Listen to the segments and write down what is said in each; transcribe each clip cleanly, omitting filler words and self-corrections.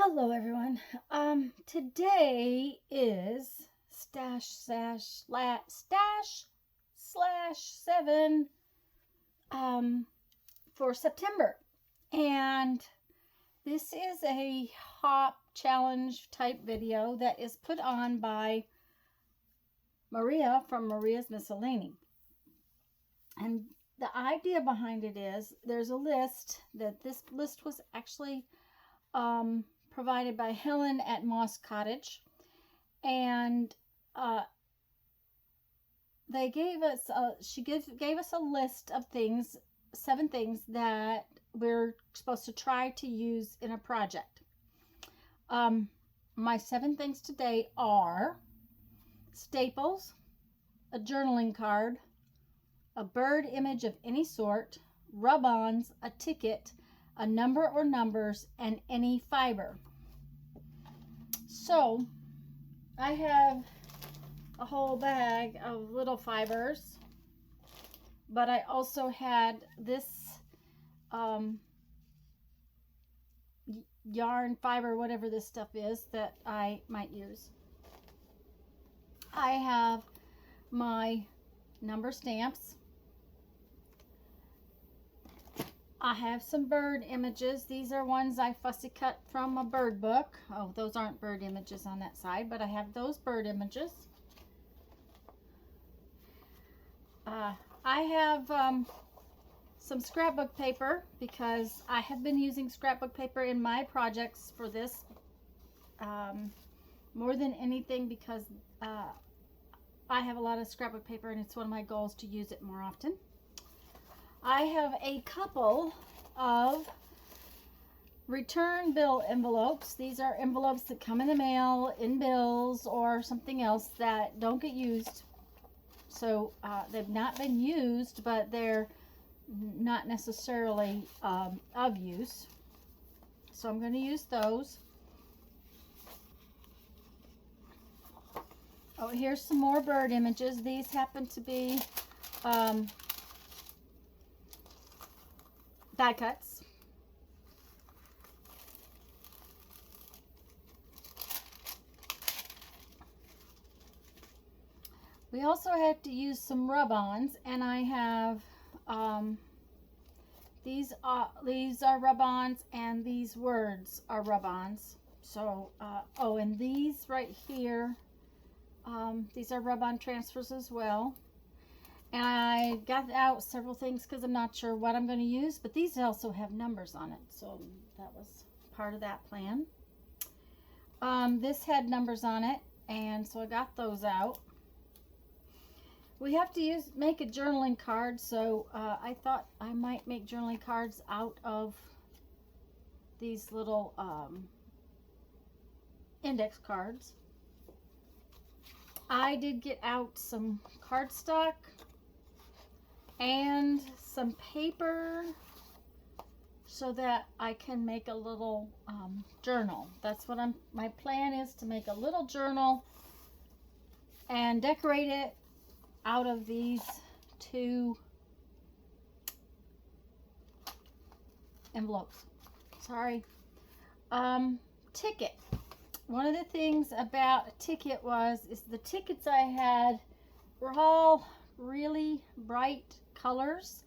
Hello everyone. Today is stash/7 um for September. And this is a hop challenge type video that is put on by Maria from Maria's Miscellany. And the idea behind it is there's a list that this list was actually provided by Helen at Moss Cottage, and they gave us gave us a list of things, 7 things that we're supposed to try to use in a project. My 7 things today are staples, a journaling card, a bird image of any sort, rub-ons, a ticket, a number or numbers, and any fiber. So I have a whole bag of little fibers, but I also had this yarn fiber, whatever this stuff is, that I might use. I have my number stamps. I have some bird images. These are ones I fussy cut from a bird book. Oh, those aren't bird images on that side, but I have those bird images. I have some scrapbook paper because I have been using scrapbook paper in my projects for this more than anything, because I have a lot of scrapbook paper and it's one of my goals to use it more often. I have a couple of return bill envelopes. These are envelopes that come in the mail, in bills, or something else that don't get used. So they've not been used, but they're not necessarily of use. So I'm going to use those. Oh, here's some more bird images. These happen to be die cuts. We also have to use some rub-ons, and I have these are rub-ons, and these words are rub-ons. So oh, and these right here, these are rub-on transfers as well. And I got out several things because I'm not sure what I'm going to use, but these also have numbers on it, so that was part of that plan. This had numbers on it, and so I got those out. We have to make a journaling card, so I thought I might make journaling cards out of these little index cards. I did get out some cardstock and some paper so that I can make a little journal. That's what my plan is, to make a little journal and decorate it out of these 2 envelopes. Sorry. Ticket. One of the things about a ticket is the tickets I had were all really bright colors,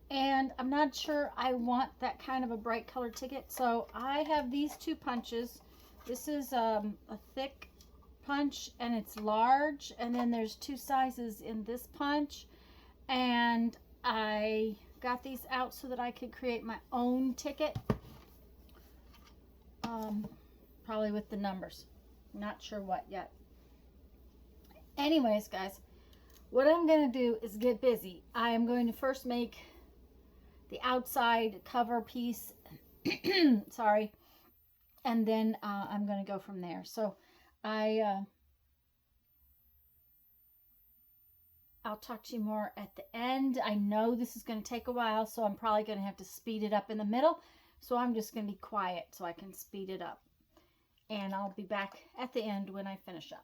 and I'm not sure I want that kind of a bright color ticket. So I have these 2 punches. This is a thick punch, and it's large, and then there's 2 sizes in this punch, and I got these out so that I could create my own ticket, probably with the numbers. Not sure what yet. Anyways, guys, what I'm going to do is get busy. I am going to first make the outside cover piece sorry, and then I'm going to go from there. So I'll talk to you more at the end. I know this is going to take a while, so I'm probably going to have to speed it up in the middle. So I'm just going to be quiet so I can speed it up. And I'll be back at the end when I finish up.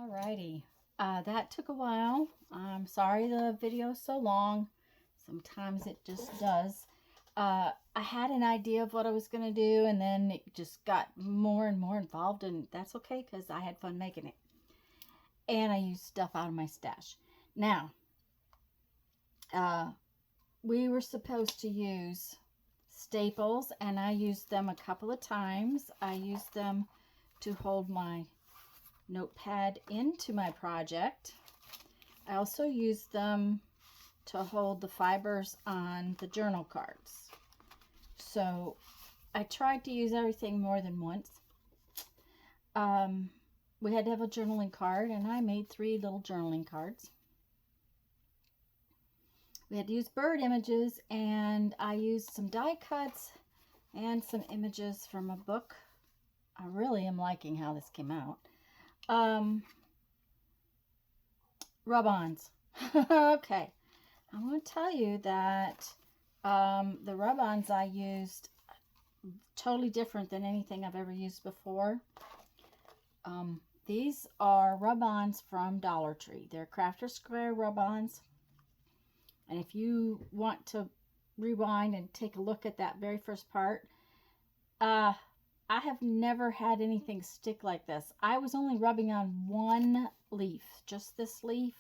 Alrighty, that took a while. I'm sorry the video's so long. Sometimes it just does. I had an idea of what I was going to do, and then it just got more and more involved, and that's okay because I had fun making it. And I used stuff out of my stash. Now, we were supposed to use staples, and I used them a couple of times. I used them to hold my notepad into my project. I also used them to hold the fibers on the journal cards. So I tried to use everything more than once. We had to have a journaling card, and I made 3 little journaling cards. We had to use bird images, and I used some die cuts and some images from a book. I really am liking how this came out. Rub-ons. Okay, I want to tell you that the rub-ons I used totally different than anything I've ever used before. These are rub-ons from Dollar Tree. They're Crafter Square rub-ons. And if you want to rewind and take a look at that very first part, I have never had anything stick like this. I was only rubbing on one leaf, just this leaf,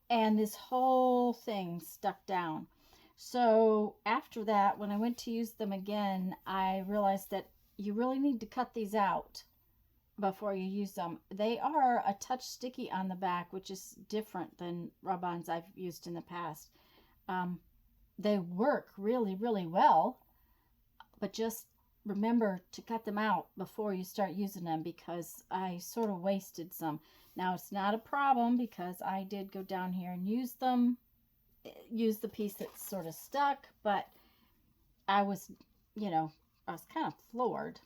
and this whole thing stuck down. So after that, when I went to use them again, I realized that you really need to cut these out before you use them. They are a touch sticky on the back, which is different than rub-ons I've used in the past. They work really, really well, but just remember to cut them out before you start using them, because I sort of wasted some. Now, it's not a problem because I did go down here and use them, use the piece that's sort of stuck, but I was, I was kind of floored.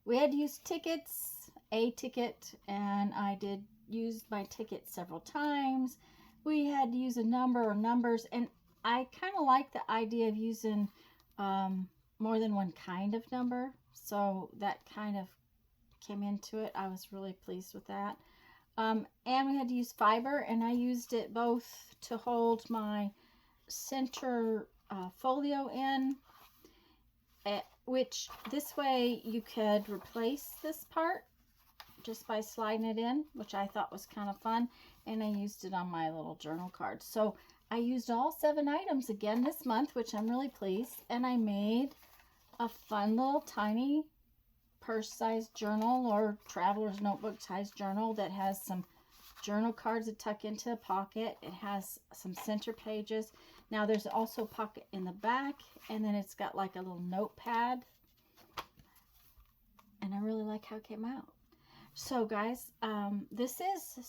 We had to use tickets, a ticket, and I did use my ticket several times. We had to use a number or numbers, and I kind of like the idea of using more than one kind of number, so that kind of came into it. I was really pleased with that. And we had to use fiber, and I used it both to hold my center folio in, which this way you could replace this part just by sliding it in, which I thought was kind of fun. And I used it on my little journal card. So I used all 7 items again this month, which I'm really pleased. And I made a fun little tiny purse-sized journal or traveler's notebook-sized journal that has some journal cards to tuck into a pocket. It has some center pages. Now there's also a pocket in the back, and then it's got like a little notepad. And I really like how it came out. So guys, this is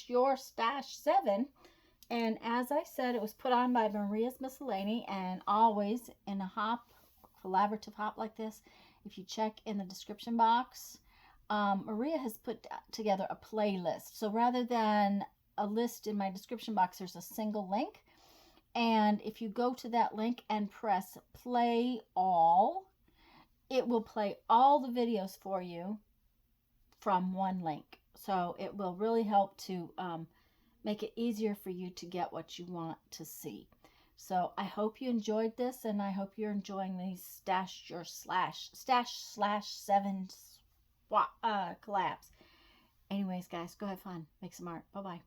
Your Stash 7, and as I said, it was put on by Maria's Miscellany, and always in a collaborative hop like this, if you check in the description box, Maria has put together a playlist. So rather than a list in my description box, there's a single link, and if you go to that link and press play all, it will play all the videos for you from one link. So it will really help to make it easier for you to get what you want to see. So I hope you enjoyed this, and I hope you're enjoying these Stash 7 collabs. Anyways, guys, go have fun. Make some art. Bye-bye.